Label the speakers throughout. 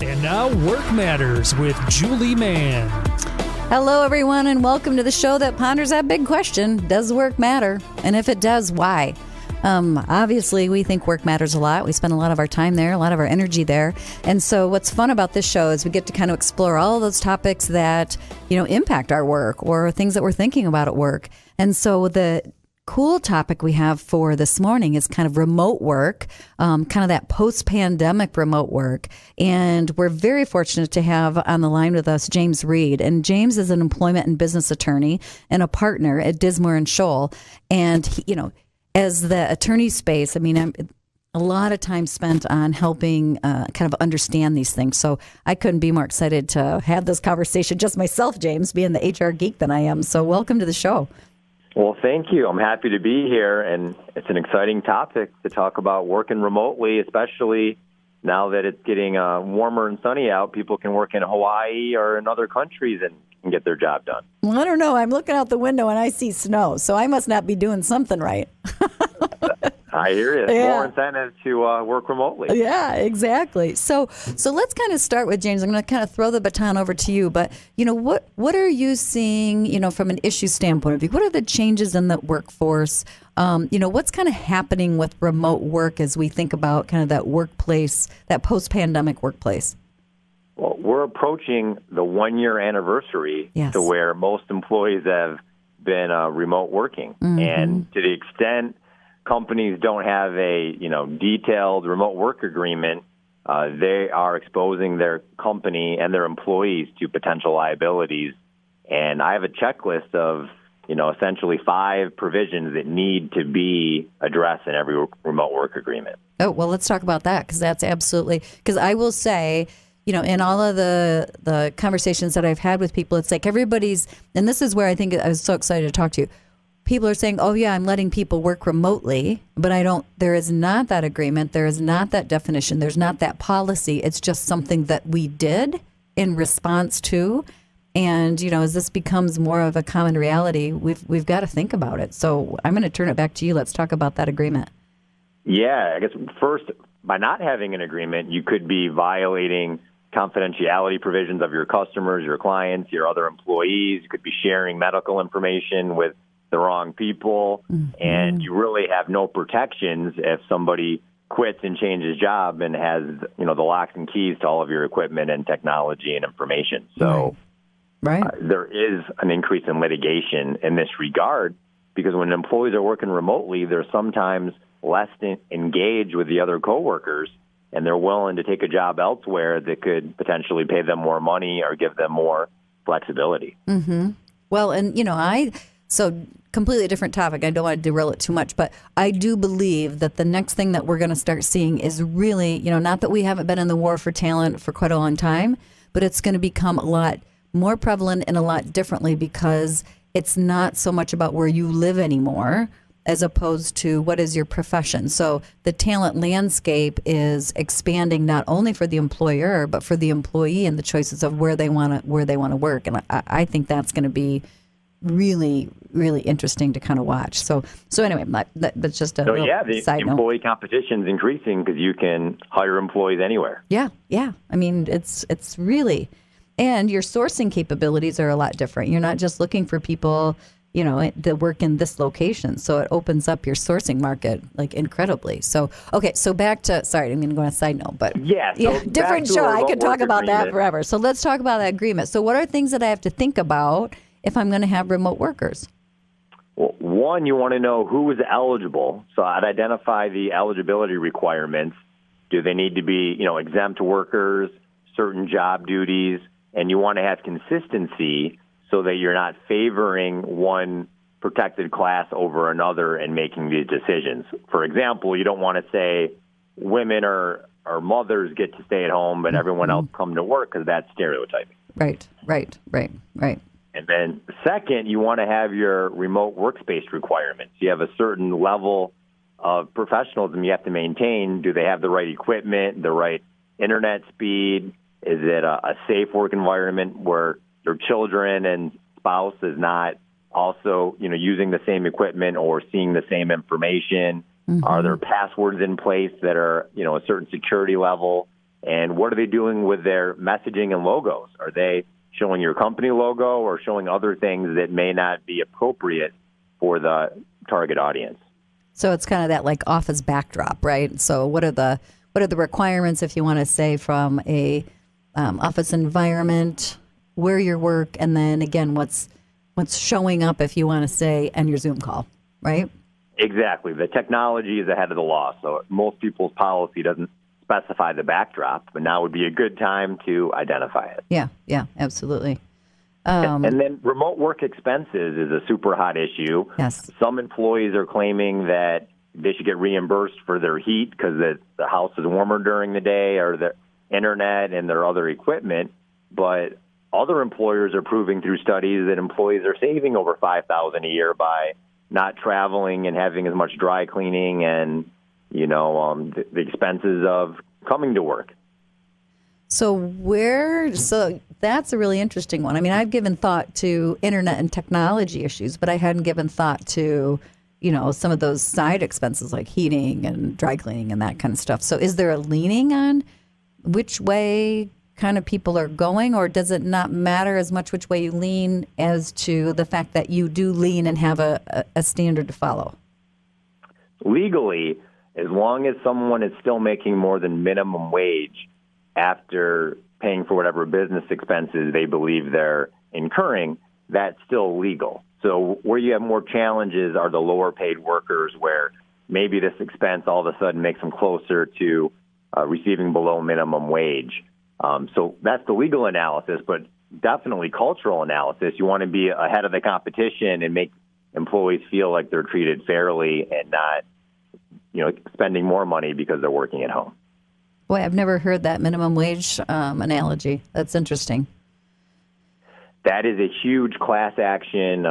Speaker 1: And now Work Matters with Julie Mann.
Speaker 2: Hello, everyone, and welcome to the show that ponders that big question, does work matter? And if it does, why? Obviously, we think work matters a lot. We spend a lot of our time there, a lot of our energy there. And so what's fun about this show is we get to kind of explore all of those topics that, impact our work or things that we're thinking about at work. And so the cool topic we have for this morning is kind of remote work, kind of that post-pandemic remote work. And we're very fortunate to have on the line with us James Reid. And James is an employment and business attorney and a partner at Dinsmore Shohl. And, as the attorney space, I'm a lot of time spent on helping kind of understand these things. So I couldn't be more excited to have this conversation just myself, James, being the HR geek that I am. So welcome to the show.
Speaker 3: Well, thank you. I'm happy to be here, and it's an exciting topic to talk about working remotely, especially now that it's getting warmer and sunny out. People can work in Hawaii or in other countries and get their job done.
Speaker 2: Well, I don't know. I'm looking out the window and I see snow, so I must not be doing something right.
Speaker 3: I hear you.
Speaker 2: Yeah.
Speaker 3: More incentive to work remotely.
Speaker 2: Yeah, exactly. So let's kind of start with James. I'm going to kind of throw the baton over to you. But, what are you seeing, from an issue standpoint of view? What are the changes in the workforce? What's kind of happening with remote work as we think about kind of that workplace, that post-pandemic workplace?
Speaker 3: Well, we're approaching the 1-year anniversary
Speaker 2: Yes.
Speaker 3: to where most employees have been remote working.
Speaker 2: Mm-hmm.
Speaker 3: And to the extent companies don't have a detailed remote work agreement, they are exposing their company and their employees to potential liabilities. And I have a checklist of essentially 5 provisions that need to be addressed in every remote work agreement.
Speaker 2: Oh, well, let's talk about that, because that's absolutely, because I will say, in all of the conversations that I've had with people, it's like everybody's, and this is where I think I was so excited to talk to you. People are saying, oh, yeah, I'm letting people work remotely, but there is not that agreement. There is not that definition. There's not that policy. It's just something that we did in response to. And, as this becomes more of a common reality, we've got to think about it. So I'm going to turn it back to you. Let's talk about that agreement.
Speaker 3: Yeah, I guess first, by not having an agreement, you could be violating confidentiality provisions of your customers, your clients, your other employees. You could be sharing medical information with the wrong people, and you really have no protections if somebody quits and changes job and has, the locks and keys to all of your equipment and technology and information. So
Speaker 2: Right.
Speaker 3: There is an increase in litigation in this regard, because when employees are working remotely, they're sometimes less engaged with the other coworkers, and they're willing to take a job elsewhere that could potentially pay them more money or give them more flexibility.
Speaker 2: Mm-hmm. Well, and, so completely different topic. I don't want to derail it too much, but I do believe that the next thing that we're going to start seeing is really, not that we haven't been in the war for talent for quite a long time, but it's going to become a lot more prevalent and a lot differently, because it's not so much about where you live anymore as opposed to what is your profession. So the talent landscape is expanding not only for the employer, but for the employee and the choices of where they want to work. And I think that's going to be really, really interesting to kind of watch. So anyway, that's just a
Speaker 3: So
Speaker 2: little
Speaker 3: the
Speaker 2: side note.
Speaker 3: employee competition is increasing because you can hire employees anywhere.
Speaker 2: Yeah. I mean, it's really, and your sourcing capabilities are a lot different. You're not just looking for people, that work in this location. So it opens up your sourcing market like incredibly. So, okay. So back to, sorry, I'm going to go on a side note, but different show. I could talk about that forever. So let's talk about that agreement. So what are things that I have to think about if I'm going to have remote workers?
Speaker 3: Well, one, you want to know who is eligible. So I'd identify the eligibility requirements. Do they need to be, exempt workers, certain job duties, and you want to have consistency so that you're not favoring one protected class over another and making these decisions. For example, you don't want to say women or mothers get to stay at home, but everyone else come to work, because that's stereotyping.
Speaker 2: Right.
Speaker 3: And then second, you want to have your remote workspace requirements. You have a certain level of professionalism you have to maintain. Do they have the right equipment, the right internet speed? Is it a safe work environment where your children and spouse is not also, using the same equipment or seeing the same information? Mm-hmm. Are there passwords in place that are, a certain security level? And what are they doing with their messaging and logos? Are they showing your company logo or showing other things that may not be appropriate for the target audience?
Speaker 2: So it's kind of that like office backdrop, right? So what are the requirements, if you want to say, from a office environment, where you work, and then again, what's showing up, if you want to say, and your Zoom call, right?
Speaker 3: Exactly. The technology is ahead of the law, so most people's policy doesn't specify the backdrop, but now would be a good time to identify it.
Speaker 2: Yeah, absolutely.
Speaker 3: And then remote work expenses is a super hot issue.
Speaker 2: Yes.
Speaker 3: Some employees are claiming that they should get reimbursed for their heat because the house is warmer during the day, or the internet and their other equipment. But other employers are proving through studies that employees are saving over $5,000 a year by not traveling and having as much dry cleaning and the expenses of coming to work.
Speaker 2: So that's a really interesting one. I mean, I've given thought to internet and technology issues, but I hadn't given thought to, some of those side expenses like heating and dry cleaning and that kind of stuff. So is there a leaning on which way kind of people are going, or does it not matter as much which way you lean as to the fact that you do lean and have a standard to follow?
Speaker 3: Legally, as long as someone is still making more than minimum wage after paying for whatever business expenses they believe they're incurring, that's still legal. So where you have more challenges are the lower paid workers, where maybe this expense all of a sudden makes them closer to receiving below minimum wage. So that's the legal analysis, but definitely cultural analysis. You want to be ahead of the competition and make employees feel like they're treated fairly and not, spending more money because they're working at home.
Speaker 2: Boy, I've never heard that minimum wage analogy. That's interesting.
Speaker 3: That is a huge class action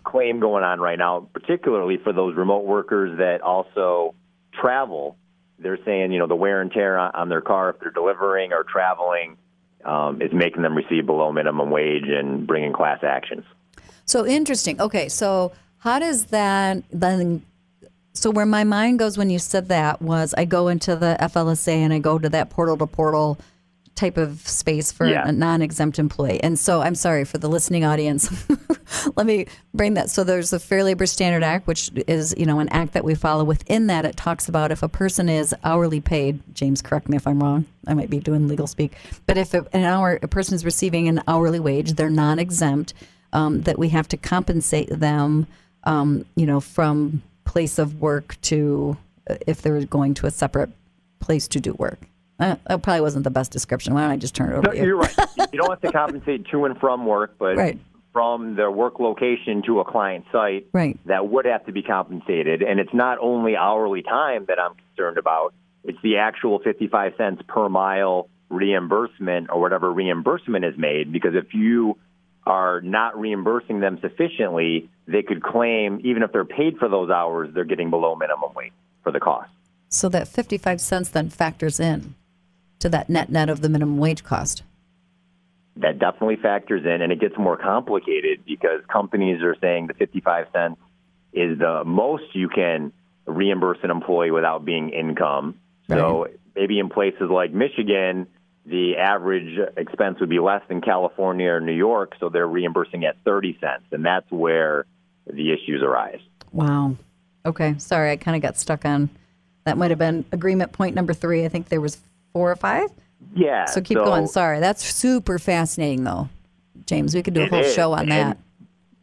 Speaker 3: claim going on right now, particularly for those remote workers that also travel. They're saying, the wear and tear on their car if they're delivering or traveling is making them receive below minimum wage and bringing class actions.
Speaker 2: So interesting. Okay, so how does that then? So where my mind goes when you said that was I go into the FLSA and I go to that portal-to-portal type of space for a non-exempt employee. And so I'm sorry for the listening audience. Let me bring that. So there's the Fair Labor Standard Act, which is, an act that we follow. Within that, it talks about if a person is hourly paid, James, correct me if I'm wrong. I might be doing legal speak. But if a person is receiving an hourly wage, they're non-exempt, that we have to compensate them, from place of work to if they're going to a separate place to do work. That probably wasn't the best description. Why don't I just turn it over to you?
Speaker 3: You're right. You don't have to compensate to and from work, but from their work location to a client site, that would have to be compensated. And it's not only hourly time that I'm concerned about. It's the actual 55 cents per mile reimbursement or whatever reimbursement is made, because if you are not reimbursing them sufficiently, they could claim, even if they're paid for those hours, they're getting below minimum wage for the cost.
Speaker 2: So that 55 cents then factors in to that net of the minimum wage cost.
Speaker 3: That definitely factors in, and it gets more complicated because companies are saying the 55 cents is the most you can reimburse an employee without being income. So maybe in places like Michigan, the average expense would be less than California or New York, so they're reimbursing at 30 cents, and that's where the issues arise.
Speaker 2: Wow. Okay. Sorry, I kind of got stuck on, that might have been agreement point number 3. I think there was 4 or 5.
Speaker 3: Yeah.
Speaker 2: So keep going. Sorry. That's super fascinating, though, James. We could do a whole show on that.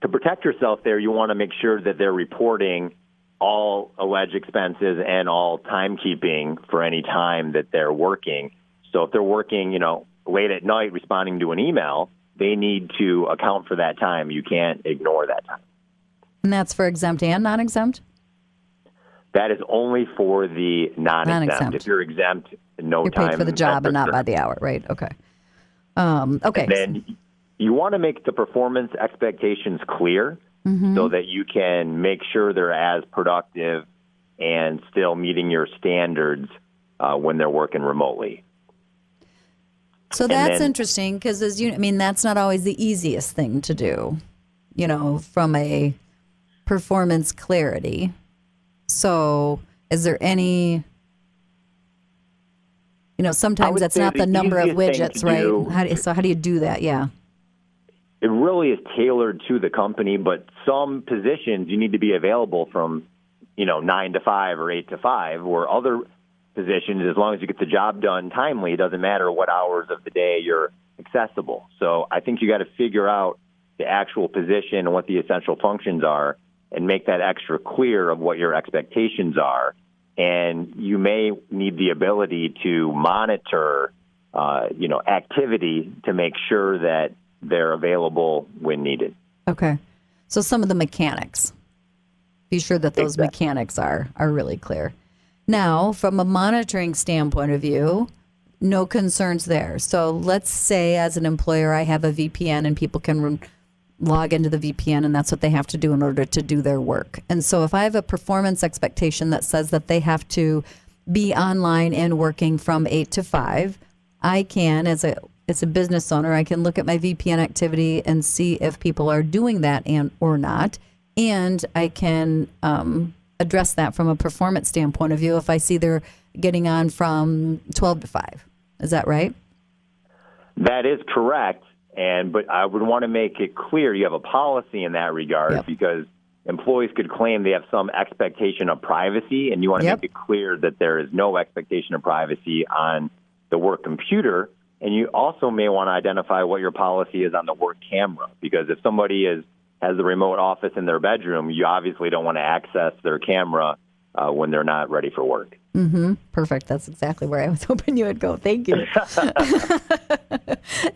Speaker 3: To protect yourself there, you want to make sure that they're reporting all alleged expenses and all timekeeping for any time that they're working. So if they're working, late at night responding to an email, they need to account for that time. You can't ignore that time.
Speaker 2: And that's for exempt and non-exempt?
Speaker 3: That is only for the non-exempt. If you're exempt,
Speaker 2: you're
Speaker 3: time.
Speaker 2: You're paid for the job and not by the hour, right? Okay. Okay.
Speaker 3: And then you want to make the performance expectations clear so that you can make sure they're as productive and still meeting your standards when they're working remotely.
Speaker 2: So that's interesting because, that's not always the easiest thing to do, from a performance clarity. So is there any Sometimes that's not the number of widgets, right? How do you do that? Yeah.
Speaker 3: It really is tailored to the company, but some positions you need to be available from, 9 to 5 or 8 to 5, where other positions, as long as you get the job done timely, it doesn't matter what hours of the day you're accessible. So I think you got to figure out the actual position and what the essential functions are and make that extra clear of what your expectations are. And you may need the ability to monitor, activity to make sure that they're available when needed.
Speaker 2: Okay. So some of the mechanics, be sure that those mechanics are really clear. Now, from a monitoring standpoint of view, no concerns there. So let's say as an employer, I have a VPN and people can log into the VPN, and that's what they have to do in order to do their work. And so if I have a performance expectation that says that they have to be online and working from 8 to 5, I can, as a business owner, I can look at my VPN activity and see if people are doing that or not. And I can address that from a performance standpoint of view if I see they're getting on from 12 to 5. Is that right?
Speaker 3: That is correct. But I would want to make it clear you have a policy in that regard, because employees could claim they have some expectation of privacy, and you want to make it clear that there is no expectation of privacy on the work computer. And you also may want to identify what your policy is on the work camera, because if somebody has the remote office in their bedroom, you obviously don't want to access their camera when they're not ready for work.
Speaker 2: Mm-hmm. Perfect. That's exactly where I was hoping you would go. Thank you.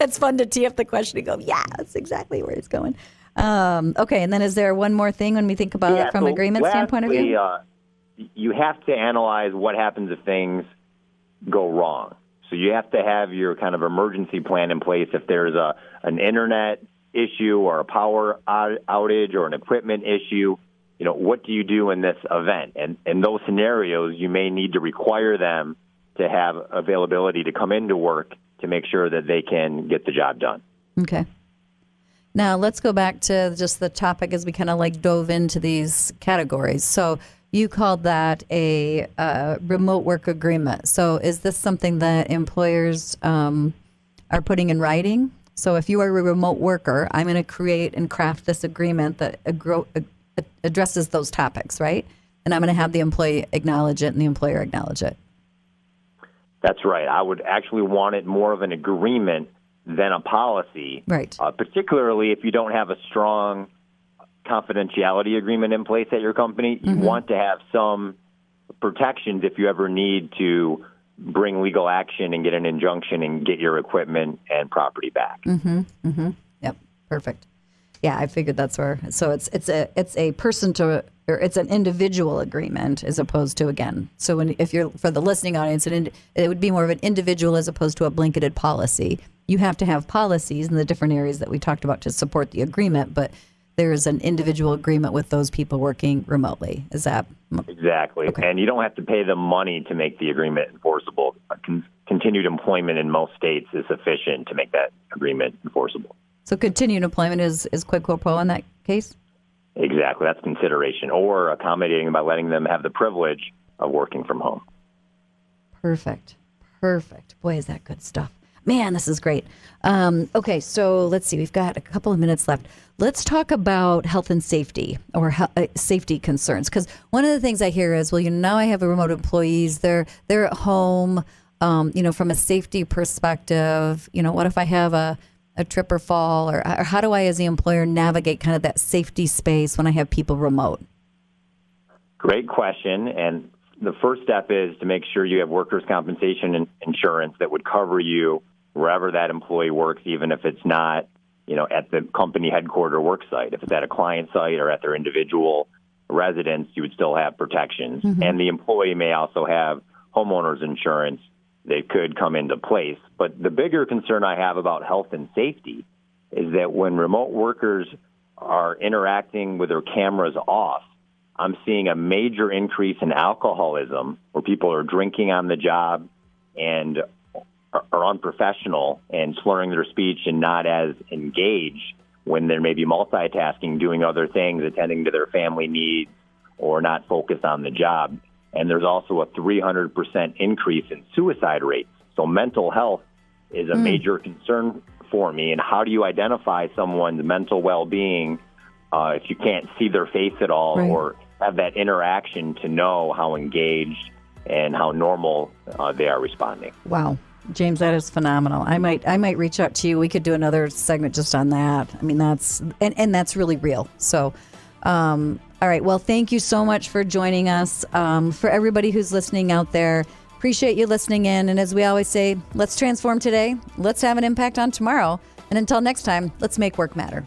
Speaker 2: It's fun to tee up the question and go, yeah, that's exactly where it's going. Okay, and then is there one more thing when we think about it from an agreement standpoint of view?
Speaker 3: You have to analyze what happens if things go wrong. So you have to have your kind of emergency plan in place if there's an internet issue or a power outage or an equipment issue. What do you do in this event? And in those scenarios, you may need to require them to have availability to come into work to make sure that they can get the job done.
Speaker 2: Okay. Now, let's go back to just the topic as we kind of dove into these categories. So you called that a remote work agreement. So is this something that employers are putting in writing? So if you are a remote worker, I'm going to create and craft this agreement that addresses those topics, right? And I'm going to have the employee acknowledge it and the employer acknowledge it.
Speaker 3: That's right. I would actually want it more of an agreement than a policy,
Speaker 2: right?
Speaker 3: Particularly if you don't have a strong confidentiality agreement in place at your company. You want to have some protections if you ever need to bring legal action and get an injunction and get your equipment and property back.
Speaker 2: Yep. Perfect. Yeah, I figured that's where. So it's a person to, or it's an individual agreement as opposed to, again. So if you're for the listening audience, it would be more of an individual as opposed to a blanketed policy. You have to have policies in the different areas that we talked about to support the agreement, but there is an individual agreement with those people working remotely. Is that
Speaker 3: exactly? Okay. And you don't have to pay them money to make the agreement enforceable. Continued employment in most states is sufficient to make that agreement enforceable.
Speaker 2: So continued employment is quid pro quo in that case?
Speaker 3: Exactly. That's consideration, or accommodating by letting them have the privilege of working from home.
Speaker 2: Perfect. Boy, is that good stuff. Man, this is great. Okay, so let's see. We've got a couple of minutes left. Let's talk about health and safety or safety concerns. Because one of the things I hear is, well, now I have remote employees. They're at home. From a safety perspective, what if I have a trip or fall, or how do I, as the employer, navigate kind of that safety space when I have people remote?
Speaker 3: Great question. And the first step is to make sure you have workers' compensation and insurance that would cover you wherever that employee works, even if it's not, at the company headquarter work site. If it's at a client site or at their individual residence, you would still have protections. Mm-hmm. And the employee may also have homeowners insurance that could come into place. But the bigger concern I have about health and safety is that when remote workers are interacting with their cameras off, I'm seeing a major increase in alcoholism where people are drinking on the job and are unprofessional and slurring their speech and not as engaged when they're maybe multitasking, doing other things, attending to their family needs, or not focused on the job. And there's also a 300% increase in suicide rates. So mental health is a major concern for me. And how do you identify someone's mental well-being if you can't see their face at all or have that interaction to know how engaged and how normal they are responding?
Speaker 2: Wow. James, that is phenomenal. I might reach out to you. We could do another segment just on that. I mean, that's really real. So, all right. Well, thank you so much for joining us. For everybody who's listening out there, appreciate you listening in. And as we always say, let's transform today. Let's have an impact on tomorrow. And until next time, let's make work matter.